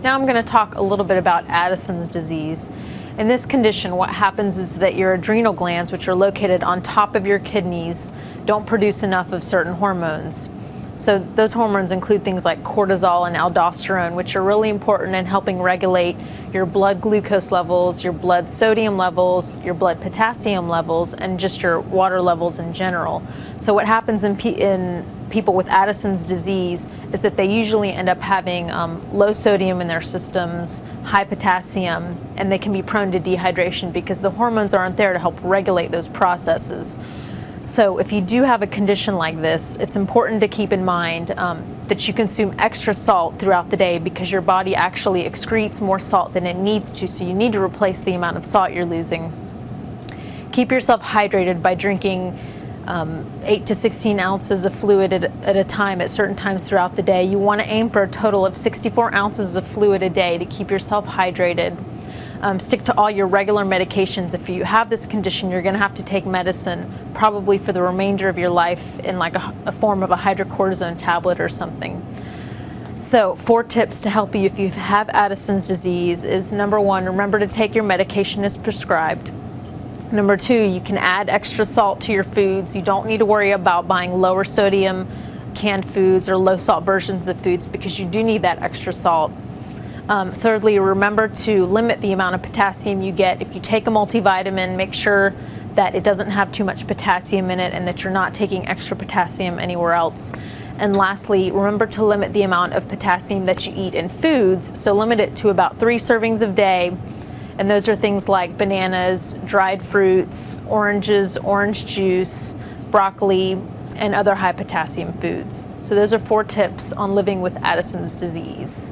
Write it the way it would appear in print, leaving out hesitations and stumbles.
Now I'm going to talk a little bit about Addison's disease. In this condition, what happens is that your adrenal glands, which are located on top of your kidneys, don't produce enough of certain hormones. So those hormones include things like cortisol and aldosterone, which are really important in helping regulate your blood glucose levels, your blood sodium levels, your blood potassium levels, and just your water levels in general. So what happens in people with Addison's disease is that they usually end up having low sodium in their systems, high potassium, and they can be prone to dehydration because the hormones aren't there to help regulate those processes. So if you do have a condition like this, it's important to keep in mind that you consume extra salt throughout the day because your body actually excretes more salt than it needs to, so you need to replace the amount of salt you're losing. Keep yourself hydrated by drinking 8 to 16 ounces of fluid at a time at certain times throughout the day. You want to aim for a total of 64 ounces of fluid a day to keep yourself hydrated. Stick to all your regular medications. If you have this condition, you're going to have to take medicine probably for the remainder of your life in like a form of a hydrocortisone tablet or something. So 4 tips to help you if you have Addison's disease is: number 1, remember to take your medication as prescribed. Number 2, you can add extra salt to your foods. You don't need to worry about buying lower sodium canned foods or low salt versions of foods because you do need that extra salt. Thirdly, remember to limit the amount of potassium you get. If you take a multivitamin, make sure that it doesn't have too much potassium in it and that you're not taking extra potassium anywhere else. And lastly, remember to limit the amount of potassium that you eat in foods. So limit it to about 3 servings a day. And those are things like bananas, dried fruits, oranges, orange juice, broccoli, and other high potassium foods. So those are 4 tips on living with Addison's disease.